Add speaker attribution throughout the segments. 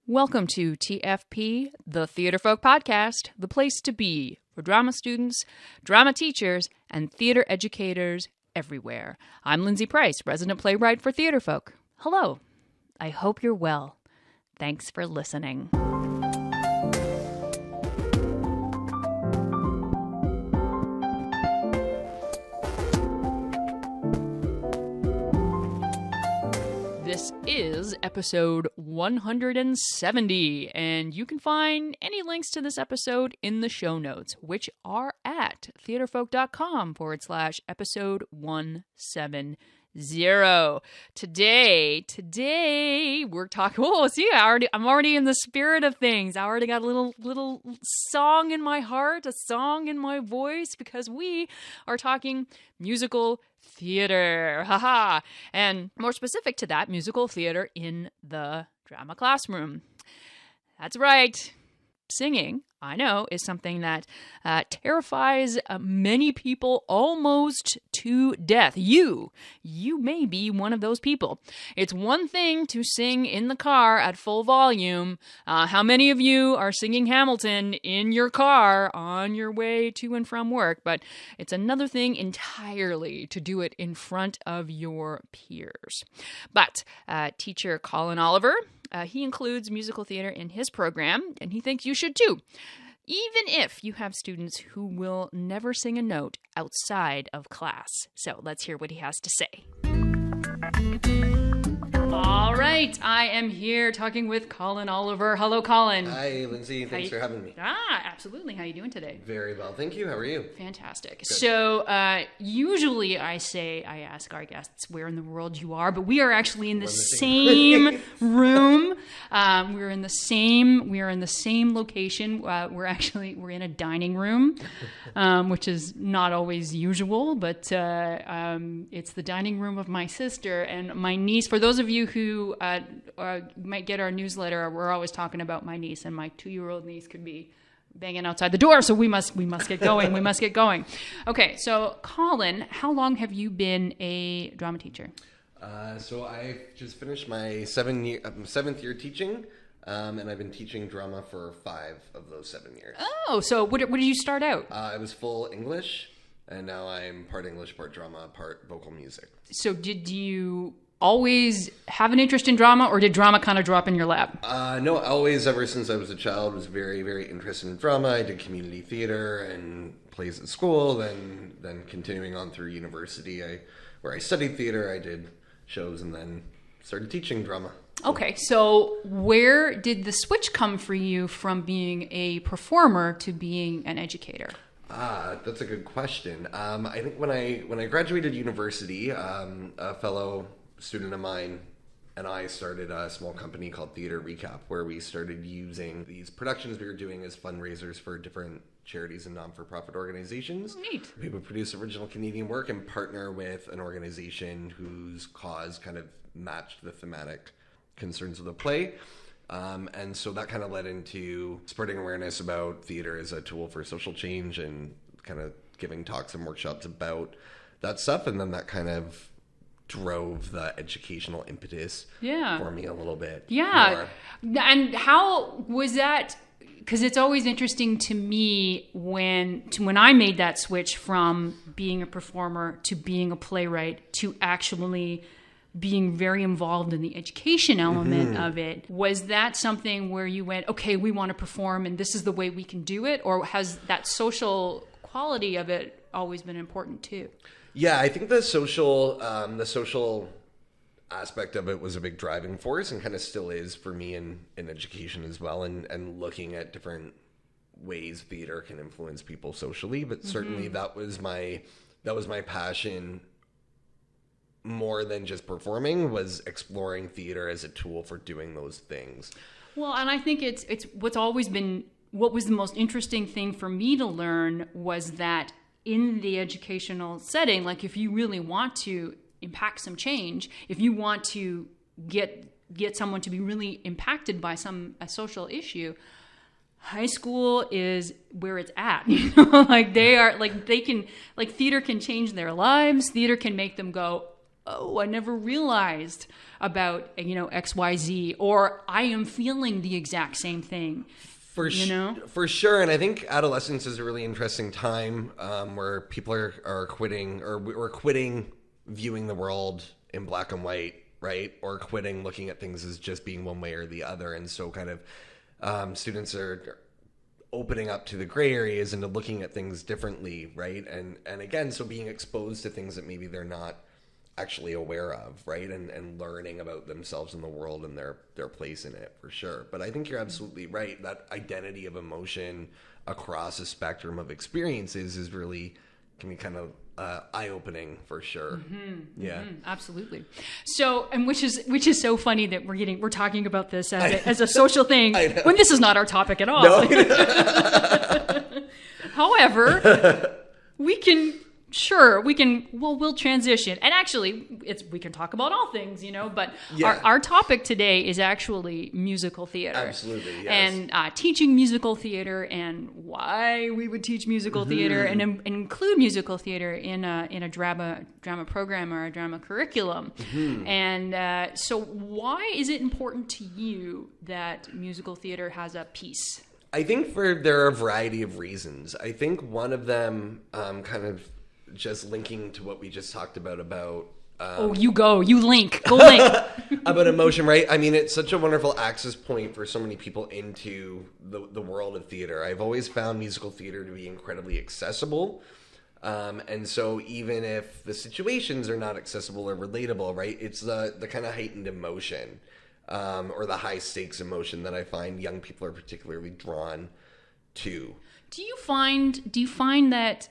Speaker 1: Welcome to TFP, the Theatrefolk podcast, the place to be for drama students, drama teachers, and theater educators everywhere. I'm Lindsay Price, resident playwright for Theatrefolk. Hello. I hope you're well. Thanks for listening. This is episode 170, and you can find any links to this episode in the show notes, which are at theatrefolk.com/episode 170. Today we're talking. Oh, see, I'm already in the spirit of things. I already got a little song in my heart, a song in my voice, because we are talking musical theater. Haha. And more specific to that, musical theater in the drama classroom. That's right. Singing, I know, is something that terrifies many people almost to death. You may be one of those people. It's one thing to sing in the car at full volume. How many of you are singing Hamilton in your car on your way to and from work? But it's another thing entirely to do it in front of your peers. But teacher Colin Oliver, he includes musical theater in his program, and he thinks you should too, even if you have students who will never sing a note outside of class. So let's hear what he has to say. All right, I am here talking with Colin Oliver. Hello, Colin.
Speaker 2: Hi, Lindsay. Thanks for having me.
Speaker 1: Absolutely. How are you doing today?
Speaker 2: Very well, thank you. How are you?
Speaker 1: Fantastic.
Speaker 2: Good.
Speaker 1: So usually I ask our guests where in the world you are, but we are actually in the same room. We're in the same location. We're in a dining room, which is not always usual, but it's the dining room of my sister and my niece. For those of you who might get our newsletter, we're always talking about my niece, and my 2-year-old niece could be banging outside the door, so we must get going. We must get going. Okay, so Colin, how long have you been a drama teacher?
Speaker 2: So I just finished my seventh year teaching, and I've been teaching drama for 5 of those 7 years.
Speaker 1: Oh, so what did you start out?
Speaker 2: I was full English, and now I'm part English, part drama, part vocal music.
Speaker 1: So did you always have an interest in drama, or did drama kind of drop in your lap?
Speaker 2: No, always, ever since I was a child, was very, very interested in drama. I did community theater and plays at school, then continuing on through university, where I studied theater, I did shows, and then started teaching drama.
Speaker 1: Okay, so where did the switch come for you from being a performer to being an educator?
Speaker 2: That's a good question. I think when I graduated university, a fellow student of mine and I started a small company called Theater Recap, where we started using these productions we were doing as fundraisers for different charities and non-for-profit organizations.
Speaker 1: Neat.
Speaker 2: We would produce original Canadian work and partner with an organization whose cause kind of matched the thematic concerns of the play. And so that kind of led into spreading awareness about theater as a tool for social change and kind of giving talks and workshops about that stuff. And then that kind of drove the educational impetus for me a little bit.
Speaker 1: Yeah. More. And how was that? Because it's always interesting to me when I made that switch from being a performer to being a playwright to actually being very involved in the education element of it. Was that something where you went, okay, we want to perform and this is the way we can do it? Or has that social quality of it always been important too?
Speaker 2: Yeah, I think the social aspect of it was a big driving force, and kind of still is for me in education as well, and looking at different ways theater can influence people socially. But certainly that was my passion. More than just performing, was exploring theater as a tool for doing those things.
Speaker 1: Well, and I think it's what was the most interesting thing for me to learn was that in the educational setting, like if you really want to impact some change, if you want to get someone to be really impacted by a social issue, high school is where it's at. You know, like theater can change their lives. Theater can make them go, oh, I never realized about, XYZ, or I am feeling the exact same thing.
Speaker 2: For sure. And I think adolescence is a really interesting time where people are quitting, or we're quitting viewing the world in black and white, right? Or quitting looking at things as just being one way or the other. And so kind of students are opening up to the gray areas and to looking at things differently, right? And again, so being exposed to things that maybe they're not actually aware of, right? And learning about themselves in the world and their place in it, for sure. But I think you're absolutely right. That identity of emotion across a spectrum of experiences is really can be kind of eye-opening, for sure. Yeah,
Speaker 1: absolutely. So, and which is so funny that we're talking about this as a social thing when this is not our topic at all. No. However, we'll transition. And actually, we can talk about all things, but our topic today is actually musical theater.
Speaker 2: Absolutely, yes.
Speaker 1: And teaching musical theater and why we would teach musical theater and include musical theater in a drama program or a drama curriculum. And so why is it important to you that musical theater has a piece?
Speaker 2: I think there are a variety of reasons. I think one of them kind of just linking to what we just talked about
Speaker 1: you link
Speaker 2: about emotion, right? I mean, it's such a wonderful access point for so many people into the world of theater. I've always found musical theater to be incredibly accessible, and so even if the situations are not accessible or relatable, right, it's the kind of heightened emotion or the high stakes emotion that I find young people are particularly drawn to.
Speaker 1: Do you find that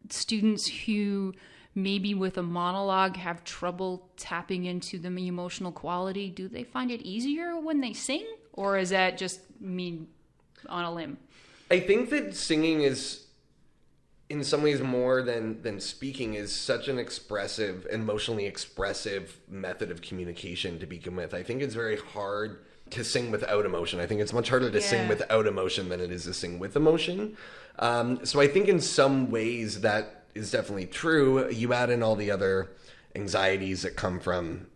Speaker 1: students who maybe with a monologue have trouble tapping into the emotional quality, do they find it easier when they sing, or is that just me on a limb?
Speaker 2: I think that singing is in some ways more than speaking is such an emotionally expressive method of communication to begin with. I think it's very hard to sing without emotion. I think it's much harder to sing without emotion than it is to sing with emotion. So I think in some ways that is definitely true. You add in all the other anxieties that come from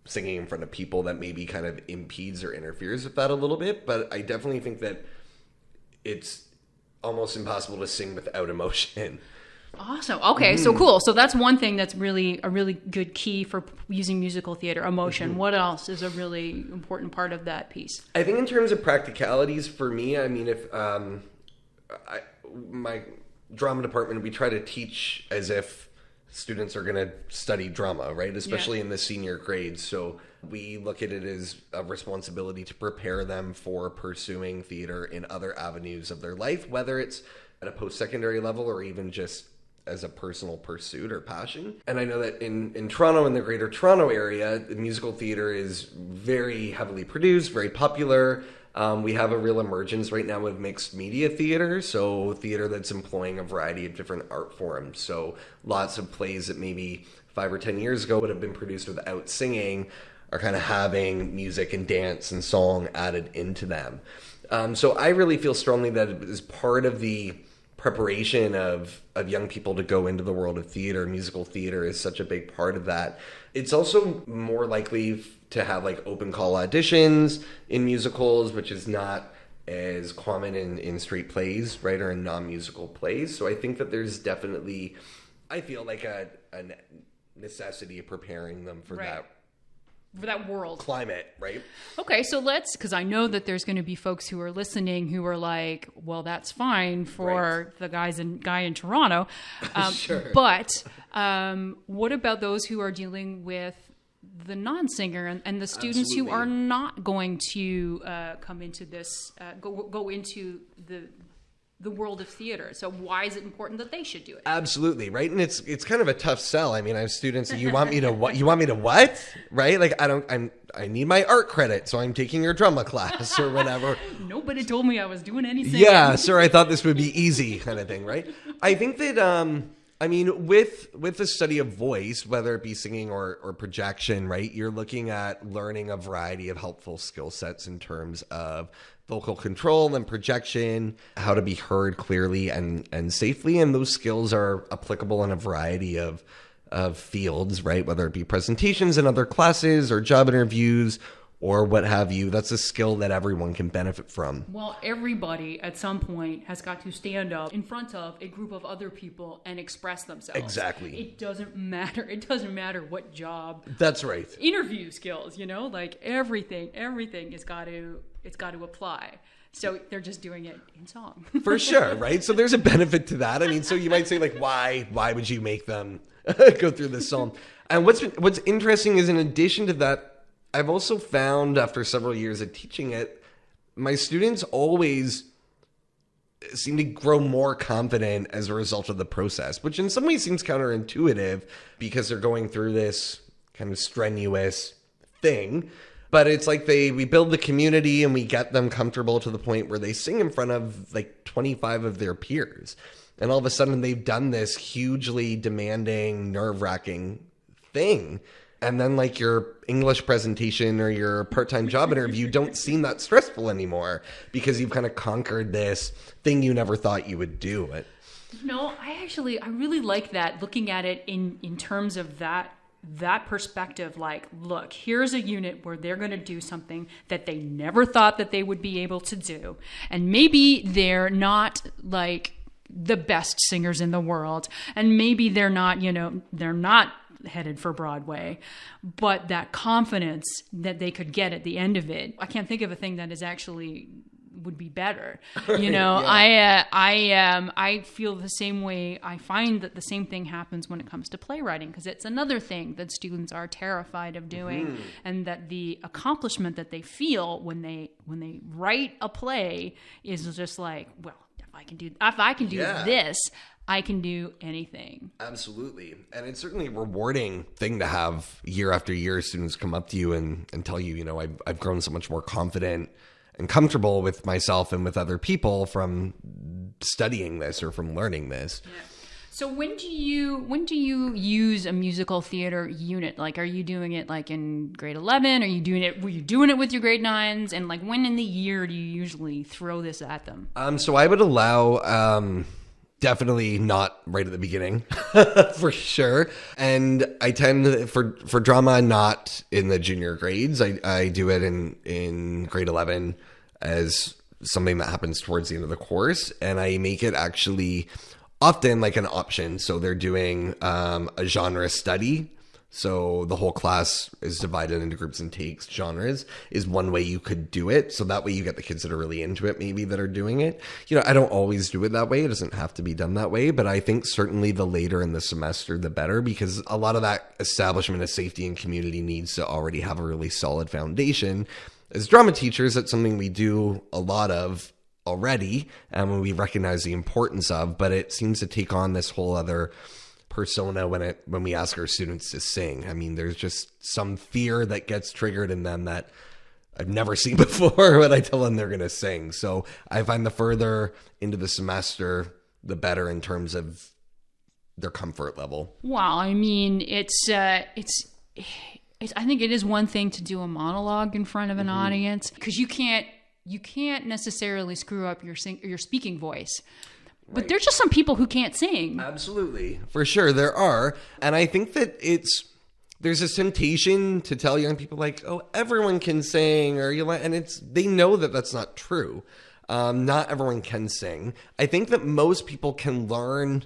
Speaker 2: singing in front of people that maybe kind of impedes or interferes with that a little bit. But I definitely think that it's almost impossible to sing without emotion.
Speaker 1: Awesome. Okay, so cool. So that's one thing that's really a really good key for using musical theater, emotion. What else is a really important part of that piece?
Speaker 2: I think in terms of practicalities for me, I mean, if my drama department, we try to teach as if students are going to study drama, right? Especially in the senior grades. So we look at it as a responsibility to prepare them for pursuing theater in other avenues of their life, whether it's at a post-secondary level or even just as a personal pursuit or passion. And I know that in Toronto, in the Greater Toronto area, the musical theater is very heavily produced, very popular. We have a real emergence right now of mixed media theater, so theater that's employing a variety of different art forms. So lots of plays that maybe 5 or 10 years ago would have been produced without singing are kind of having music and dance and song added into them. So I really feel strongly that it is part of the preparation of young people to go into the world of theater. Musical theater is such a big part of that. It's also more likely to have like open call auditions in musicals, which is not as common in straight plays, right, or in non-musical plays. So I think that there's definitely, I feel like a necessity of preparing them for that
Speaker 1: world
Speaker 2: climate, right?
Speaker 1: Okay, so because I know that there's going to be folks who are listening who are like, well, that's fine for the guy in Toronto.
Speaker 2: Sure.
Speaker 1: But what about those who are dealing with the non-singer and the students who are not going to come into this, go into the world of theater? So why is it important that they should do it?
Speaker 2: Absolutely, right? And it's kind of a tough sell. I mean, I have students, you want me to what? You want me to what? Right? Like I need my art credit, so I'm taking your drama class or whatever.
Speaker 1: Nobody told me I was doing anything.
Speaker 2: Yeah, sir, I thought this would be easy kind of thing, right? I think that I mean, with the study of voice, whether it be singing or projection, right, you're looking at learning a variety of helpful skill sets in terms of vocal control and projection, how to be heard clearly and safely. And those skills are applicable in a variety of of fields, right? Whether it be presentations in other classes or job interviews or what have you. That's a skill that everyone can benefit from.
Speaker 1: Well, everybody at some point has got to stand up in front of a group of other people and express themselves.
Speaker 2: Exactly.
Speaker 1: It doesn't matter. It doesn't matter what job.
Speaker 2: That's right.
Speaker 1: Interview skills, like everything it's got to apply. So they're just doing it in song.
Speaker 2: For sure, right? So there's a benefit to that. I mean, so you might say like, why would you make them go through this song? And what's interesting is in addition to that, I've also found after several years of teaching it, my students always seem to grow more confident as a result of the process, which in some ways seems counterintuitive because they're going through this kind of strenuous thing. But it's like we build the community and we get them comfortable to the point where they sing in front of like 25 of their peers. And all of a sudden they've done this hugely demanding, nerve-wracking thing. And then like your English presentation or your part-time job interview don't seem that stressful anymore because you've kind of conquered this thing you never thought you would do.
Speaker 1: I really like that, looking at it in terms of that perspective. Like, look, here's a unit where they're going to do something that they never thought that they would be able to do. And maybe they're not like the best singers in the world. And maybe they're not headed for Broadway, but that confidence that they could get at the end of it, I can't think of a thing that is actually would be better. Yeah. I feel the same way. I find that the same thing happens when it comes to playwriting, because it's another thing that students are terrified of doing, and that the accomplishment that they feel when they write a play is just like, well, if I can do this, I can do anything.
Speaker 2: Absolutely. And it's certainly a rewarding thing to have year after year students come up to you and tell you, I've grown so much more confident and comfortable with myself and with other people from studying this or from learning this.
Speaker 1: Yeah. So when do you use a musical theater unit? Like, are you doing it like in grade 11? Were you doing it with your grade 9s? And like, when in the year do you usually throw this at them?
Speaker 2: So I would allow, definitely not right at the beginning, for sure. And I tend, for drama, not in the junior grades. I do it in grade 11 as something that happens towards the end of the course. And I make it actually often like an option. So they're doing a genre study. So the whole class is divided into groups and takes genres is one way you could do it. So that way you get the kids that are really into it, maybe, that are doing it. I don't always do it that way. It doesn't have to be done that way. But I think certainly the later in the semester, the better, because a lot of that establishment of safety and community needs to already have a really solid foundation. As drama teachers, that's something we do a lot of already, and we recognize the importance of, but it seems to take on this whole other persona when we ask our students to sing. I mean, there's just some fear that gets triggered in them that I've never seen before when I tell them they're going to sing. So I find the further into the semester, the better in terms of their comfort level.
Speaker 1: Well, I mean, I think it is one thing to do a monologue in front of an audience, because you can't necessarily screw up your speaking voice. But there's just some people who can't sing. Absolutely.
Speaker 2: For sure, there are. And I think that there's this temptation to tell young people like, oh, everyone can sing, and they know that that's not true. Not everyone can sing. I think that most people can learn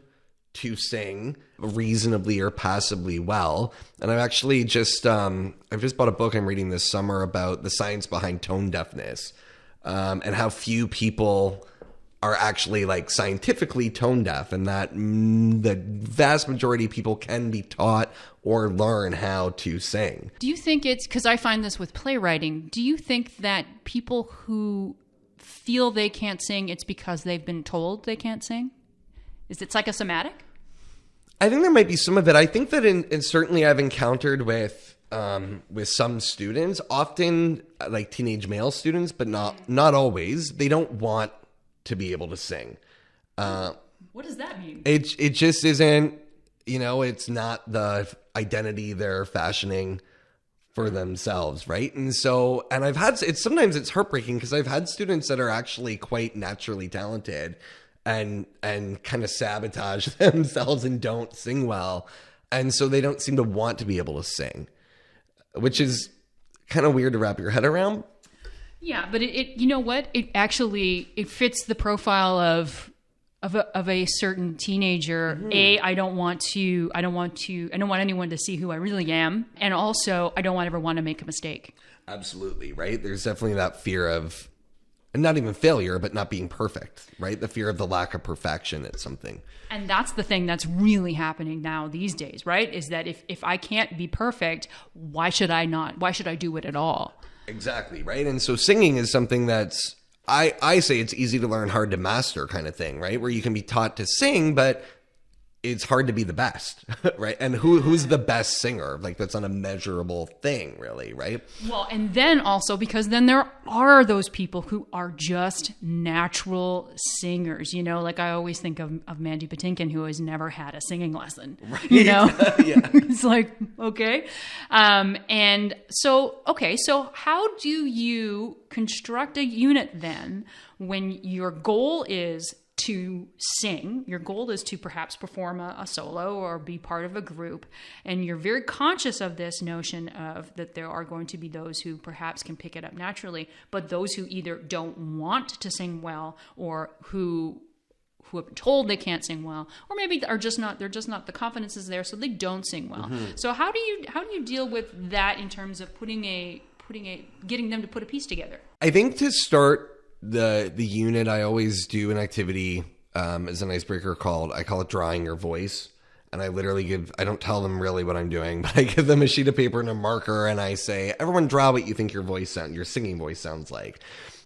Speaker 2: to sing reasonably or passably well. And I've actually I've just bought a book I'm reading this summer about the science behind tone deafness, and how few people are actually like scientifically tone deaf, and that the vast majority of people can be taught or learn how to sing.
Speaker 1: Do you think it's, because I find this with playwriting, do you think that people who feel they can't sing, it's because they've been told they can't sing? Is it psychosomatic?
Speaker 2: I think there might be some of it. I think that and certainly I've encountered with some students, often like teenage male students, but not always. They don't want to be able to sing.
Speaker 1: What does that mean?
Speaker 2: It just isn't, it's not the identity they're fashioning for themselves, right? And so, and sometimes it's heartbreaking, because I've had students that are actually quite naturally talented and kind of sabotage themselves and don't sing well, And so they don't seem to want to be able to sing, which is kind of weird to wrap your head around.
Speaker 1: Yeah, but it you know what? It fits the profile of a certain teenager. Mm-hmm. I don't want anyone to see who I really am. And also, I don't ever want to make a mistake.
Speaker 2: Absolutely, right? There's definitely that fear of, and not even failure, but not being perfect, right? The fear of the lack of perfection at something.
Speaker 1: And that's the thing that's really happening now these days, right? Is that if I can't be perfect, why should I do it at all?
Speaker 2: Exactly, right? And so singing is something that's, I say it's easy to learn, hard to master kind of thing, right? Where you can be taught to sing, but it's hard to be the best, right? And who's the best singer? Like, that's not a measurable thing, really, right?
Speaker 1: Well, and then also, because then there are those people who are just natural singers, you know, like I always think of Mandy Patinkin, who has never had a singing lesson, right? You know? Yeah. It's like, okay. And so, okay, so how do you construct a unit then when your goal is to sing, your goal is to perhaps perform a solo or be part of a group, and you're very conscious of this notion of that there are going to be those who perhaps can pick it up naturally, but those who either don't want to sing well, or who have been told they can't sing well, or maybe they're just not the confidence is there, so they don't sing well. Mm-hmm. So how do you deal with that in terms of getting them to put a piece together?
Speaker 2: I think to start the unit, I always do an activity as an icebreaker I call it drawing your voice. And I literally I don't tell them really what I'm doing, but I give them a sheet of paper and a marker, and I say, everyone draw what you think your singing voice sounds like.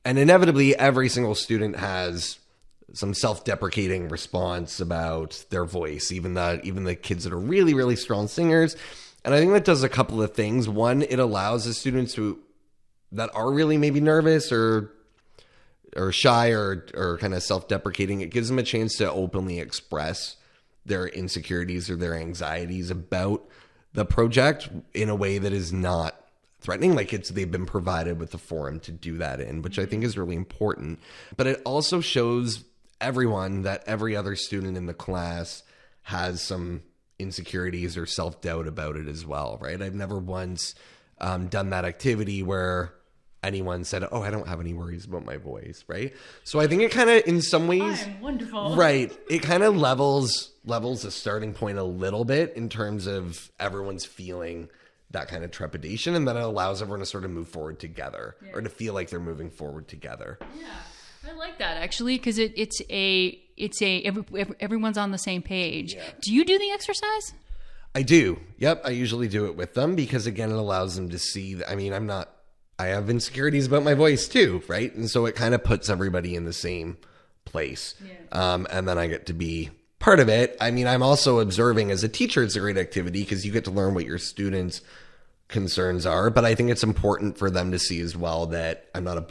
Speaker 2: And inevitably, every single student has some self-deprecating response about their voice, even the kids that are really, really strong singers. And I think that does a couple of things. One, it allows the students that are really maybe nervous or shy or kind of self-deprecating, it gives them a chance to openly express their insecurities or their anxieties about the project in a way that is not threatening. Like they've been provided with the forum to do that in, which I think is really important. But it also shows everyone that every other student in the class has some insecurities or self-doubt about it as well, right? I've never once done that activity where anyone said, "Oh, I don't have any worries about my voice," right? So I think it kind of, in some ways,
Speaker 1: I'm wonderful,
Speaker 2: right? It kind of levels the starting point a little bit in terms of everyone's feeling that kind of trepidation, and then it allows everyone to sort of move forward together, or to feel like they're moving forward together.
Speaker 1: Yeah, I like that actually, because everyone's on the same page. Yeah. Do you do the exercise?
Speaker 2: I do. Yep, I usually do it with them because, again, it allows them to see. I have insecurities about my voice too, right? And so it kind of puts everybody in the same place. Yeah. And then I get to be part of it. I mean, I'm also observing as a teacher. It's a great activity because you get to learn what your students' concerns are. But I think it's important for them to see as well that I'm not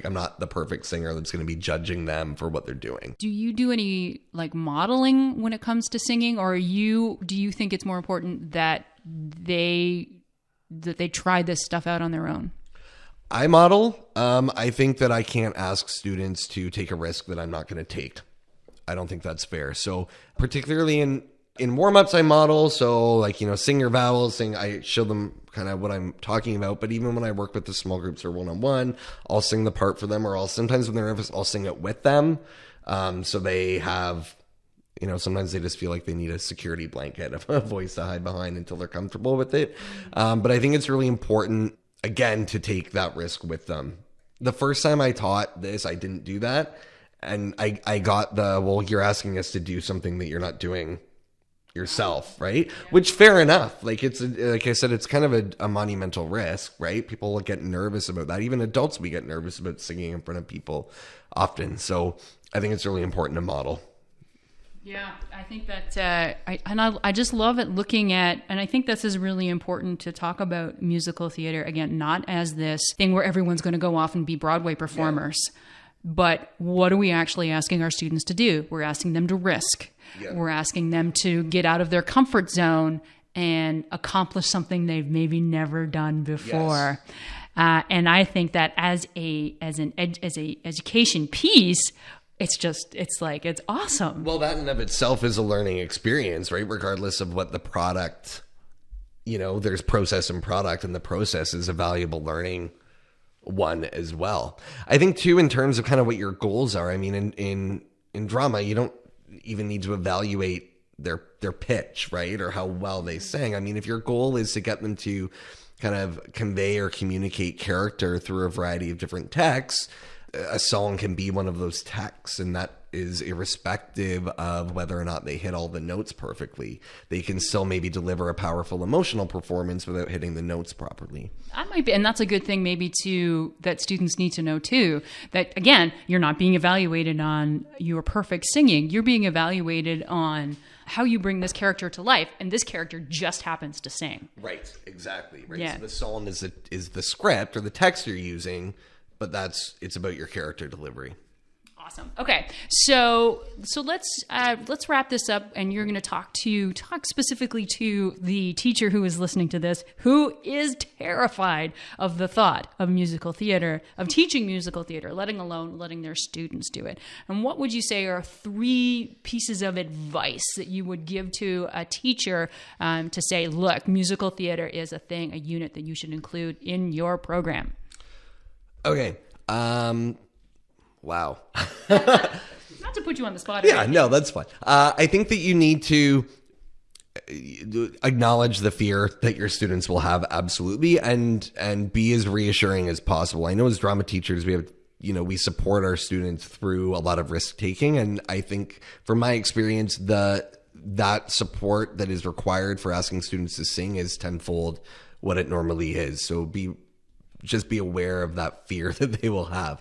Speaker 2: I'm not the perfect singer that's going to be judging them for what they're doing. Do
Speaker 1: you do any modeling when it comes to singing, or do you think it's more important that they try this stuff out on their own?
Speaker 2: I model. I think that I can't ask students to take a risk that I'm not going to take. I don't think that's fair. So particularly in warm-ups, I model. So sing your vowels, I show them kind of what I'm talking about. But even when I work with the small groups or one-on-one, I'll sing the part for them, or sometimes when they're nervous, I'll sing it with them. So they have, sometimes they just feel like they need a security blanket of a voice to hide behind until they're comfortable with it. But I think it's really important, again, to take that risk with them. The first time I taught this, I didn't do that. And I got you're asking us to do something that you're not doing yourself, right? Yeah. Which, fair enough. Like I said, it's kind of a monumental risk, right? People get nervous about that. Even adults, we get nervous about singing in front of people often. So I think it's really important to model.
Speaker 1: Yeah, I think that, I just love it looking at, and I think this is really important to talk about musical theater, again, not as this thing where everyone's going to go off and be Broadway performers, but what are we actually asking our students to do? We're asking them to risk. Yeah. We're asking them to get out of their comfort zone and accomplish something they've maybe never done before. Yes. And I think that as an education piece, it's awesome.
Speaker 2: Well, that in and of itself is a learning experience, right? Regardless of what the product, there's process and product, and the process is a valuable learning one as well. I think too, in terms of kind of what your goals are, I mean, in drama, you don't even need to evaluate their pitch, right? Or how well they sing. I mean, if your goal is to get them to kind of convey or communicate character through a variety of different texts, a song can be one of those texts, and that is irrespective of whether or not they hit all the notes perfectly. They can still maybe deliver a powerful emotional performance without hitting the notes properly.
Speaker 1: That might be, and that's a good thing maybe too, that students need to know too, that again, you're not being evaluated on your perfect singing. You're being evaluated on how you bring this character to life, and this character just happens to sing.
Speaker 2: Right, exactly. Right.
Speaker 1: Yeah.
Speaker 2: So the song is the script or the text you're using, but it's about your character delivery.
Speaker 1: Awesome. Okay, so let's wrap this up, and you're going to talk specifically to the teacher who is listening to this, who is terrified of the thought of musical theater, of teaching musical theater, letting alone letting their students do it. And what would you say are 3 pieces of advice that you would give to a teacher to say, look, musical theater is a unit that you should include in your program?
Speaker 2: Okay. Wow.
Speaker 1: Not to put you on the spot.
Speaker 2: Yeah, no, that's fine. I think that you need to acknowledge the fear that your students will have, absolutely, and be as reassuring as possible. I know as drama teachers, we support our students through a lot of risk taking, and I think from my experience, that support that is required for asking students to sing is tenfold what it normally is. So just be aware of that fear that they will have.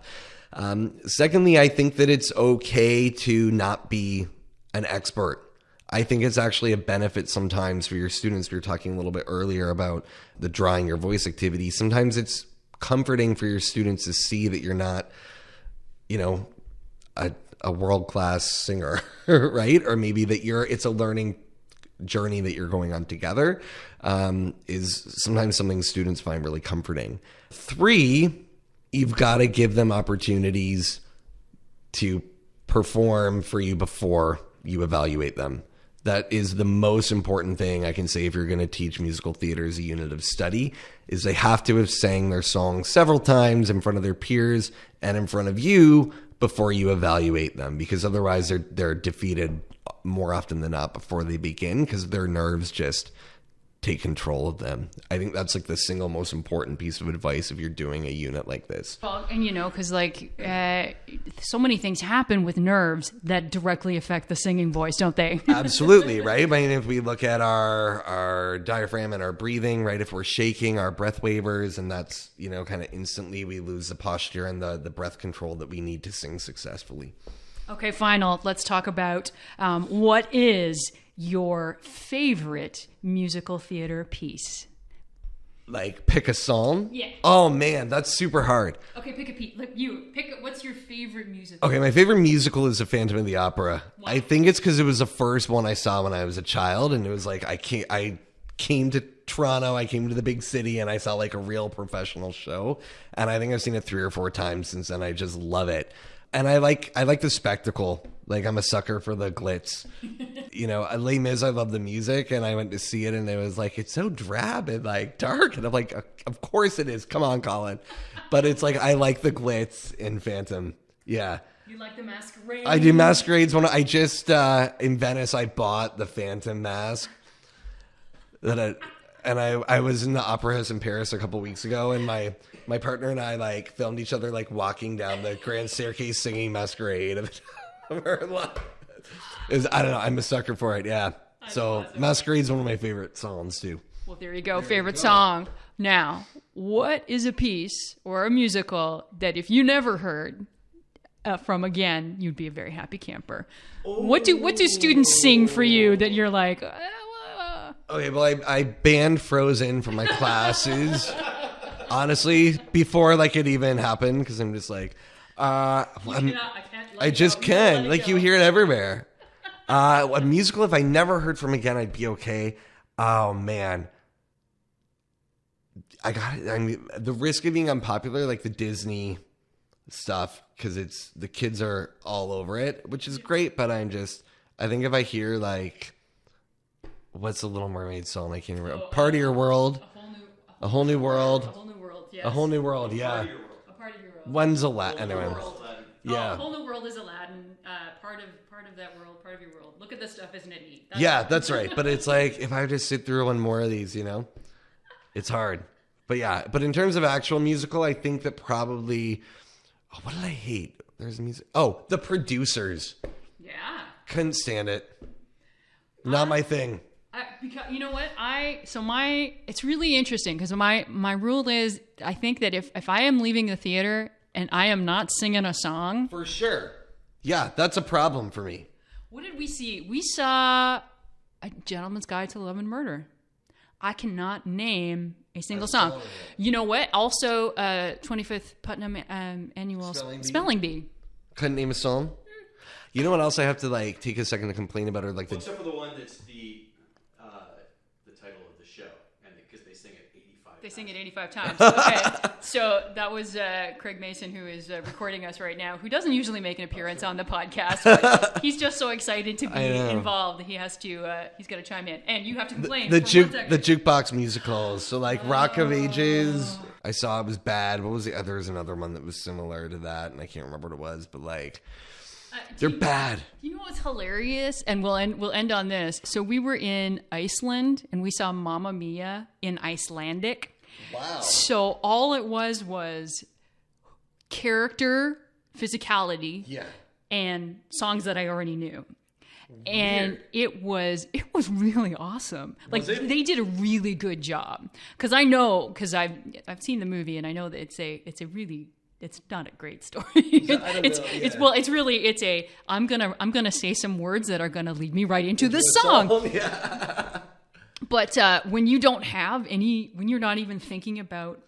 Speaker 2: Secondly, I think that it's okay to not be an expert. I think it's actually a benefit sometimes for your students. We were talking a little bit earlier about the drawing your voice activity. Sometimes it's comforting for your students to see that you're not, a world-class singer, right? Or maybe that it's a learning journey that you're going on together, is sometimes something students find really comforting. 3, you've got to give them opportunities to perform for you before you evaluate them. That is the most important thing I can say if you're going to teach musical theater as a unit of study, is they have to have sang their song several times in front of their peers and in front of you before you evaluate them, because otherwise they're defeated more often than not before they begin, because their nerves just take control of them. I think that's like the single most important piece of advice if you're doing a unit like this.
Speaker 1: Well, and because so many things happen with nerves that directly affect the singing voice, don't they?
Speaker 2: Absolutely, right? I mean, if we look at our diaphragm and our breathing, right? If we're shaking, our breath wavers, and that's, kind of instantly we lose the posture and the breath control that we need to sing successfully. Okay,
Speaker 1: final. Let's talk about what is your favorite musical theater piece?
Speaker 2: Like, pick a song?
Speaker 1: Yeah.
Speaker 2: Oh, man, that's super hard.
Speaker 1: Okay, pick a piece. What's your favorite musical?
Speaker 2: Okay, my favorite musical is The Phantom of the Opera.
Speaker 1: Wow.
Speaker 2: I think it's because it was the first one I saw when I was a child, and it was like I came to Toronto, I came to the big city, and I saw like a real professional show, and I think I've seen it 3 or 4 times since then. I just love it. And I like the spectacle. Like, I'm a sucker for the glitz. Les Mis, I love the music, and I went to see it, and it was like, it's so drab and like dark. And I'm like, of course it is. Come on, Colin. But it's like, I like the glitz in Phantom. Yeah.
Speaker 1: You like the masquerade?
Speaker 2: I do masquerades. I just, in Venice, I bought the Phantom mask. I was in the Opera House in Paris a couple weeks ago, and my partner and I filmed each other walking down the grand staircase singing Masquerade. I don't know. I'm a sucker for it. Yeah. So Masquerade's one of my favorite songs too.
Speaker 1: Well, there you go. Favorite song. Now, what is a piece or a musical that if you never heard from again, you'd be a very happy camper? Oh. What do students sing for you that you're like?
Speaker 2: Okay, well, I banned Frozen from my classes. Honestly, before it even happened, because I'm just like, I just can't. You hear it everywhere. A musical, if I never heard from again, I'd be okay. Oh man, the risk of being unpopular, like the Disney stuff because the kids are all over it, which is great. But I think if I hear like, what's the Little Mermaid song? I can't remember. Part of Your World. A whole new world.
Speaker 1: A whole new world. Yes.
Speaker 2: A whole new world. Yeah.
Speaker 1: A part of your world.
Speaker 2: One's Aladdin. Anyway. Yeah.
Speaker 1: A whole new world is Aladdin. Part of that world. Part of your world. Look at this stuff, isn't it neat?
Speaker 2: That's right. But it's like if I just sit through one more of these, it's hard. But yeah. But in terms of actual musical, I think that probably. Oh, what did I hate? There's music. Oh, The Producers.
Speaker 1: Yeah.
Speaker 2: Couldn't stand it. Not my thing.
Speaker 1: Because you know what, it's really interesting because my rule is I think that if I am leaving the theater and I am not singing a song,
Speaker 2: for sure, yeah, that's a problem for me.
Speaker 1: What did we see? We saw A Gentleman's Guide to Love and Murder. I cannot name a single song. You know what? Also, 25th Putnam Annual Spelling Bee.
Speaker 2: Couldn't name a song. You know what else I have to like take a second to complain about, or like
Speaker 3: except for the one that's the title of the show, and because they sing it 85.
Speaker 1: They sing it 85 times. Okay, so that was Craig Mason, who is recording us right now, who doesn't usually make an appearance on the podcast, but he's just so excited to be involved. He has to. He's got to chime in, and you have to complain.
Speaker 2: The jukebox musicals. So like Rock of Ages, I saw it was bad. What was the other? There's another one that was similar to that, and I can't remember what it was, but like. They're bad.
Speaker 1: You know what's hilarious? And we'll end on this. So we were in Iceland and we saw Mamma Mia in Icelandic.
Speaker 2: Wow.
Speaker 1: So all it was character, physicality, and songs that I already knew. Weird. And it was really awesome. Like they did a really good job. Because I've seen the movie and I know that it's not a great story. I'm gonna say some words that are gonna lead me right into the song.
Speaker 2: Yeah.
Speaker 1: But when you don't have any, when you're not even thinking about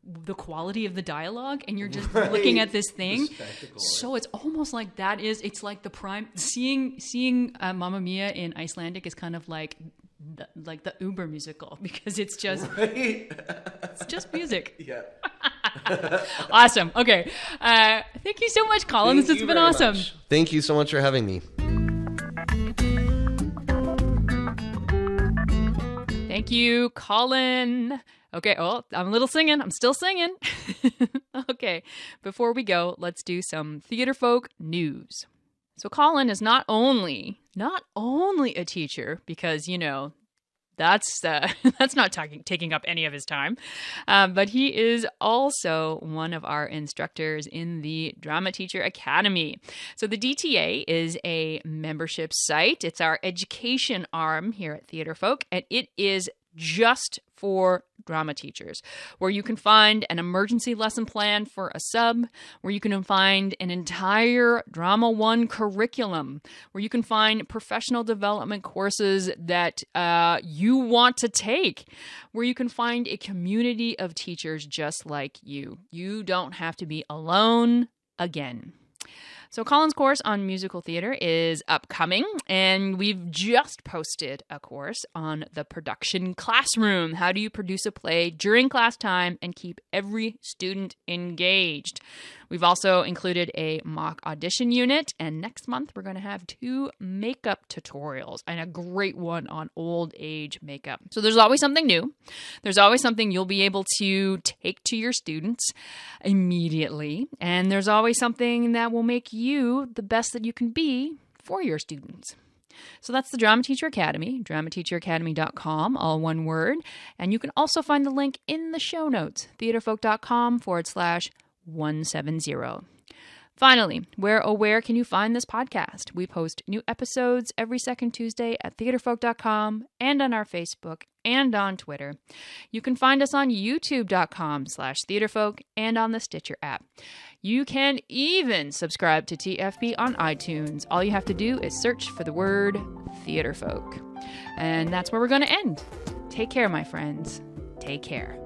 Speaker 1: the quality of the dialogue and you're just looking at this thing, so it's almost like it's like the prime. Seeing Mamma Mia in Icelandic is kind of like the Uber musical because it's just it's just music.
Speaker 2: Yeah.
Speaker 1: Awesome. Okay. Thank you so much, Colin. This has been awesome.
Speaker 2: Thank you so much for having me.
Speaker 1: Thank you, Colin. Okay. Oh, I'm a little singing. I'm still singing. Okay. Before we go, let's do some Theatrefolk news. So Colin is not only a teacher because, that's not taking up any of his time, but he is also one of our instructors in the Drama Teacher Academy. So the DTA is a membership site. It's our education arm here at Theatrefolk, and it is just for drama teachers, where you can find an emergency lesson plan for a sub, where you can find an entire Drama 1 curriculum, where you can find professional development courses that you want to take, where you can find a community of teachers just like you. You don't have to be alone again. So Colin's course on musical theater is upcoming, and we've just posted a course on the production classroom. How do you produce a play during class time and keep every student engaged? We've also included a mock audition unit, and next month we're going to have 2 makeup tutorials and a great one on old age makeup. So there's always something new. There's always something you'll be able to take to your students immediately, and there's always something that will make you the best that you can be for your students. So that's the Drama Teacher Academy, dramateacheracademy.com, all one word. And you can also find the link in the show notes, theatrefolk.com/170. Finally, where can you find this podcast? We post new episodes every second Tuesday at theatrefolk.com and on our Facebook and on Twitter. You can find us on youtube.com/theatrefolk and on the Stitcher app. You can even subscribe to TFB on iTunes. All you have to do is search for the word Theatrefolk. And that's where we're going to end. Take care, my friends. Take care.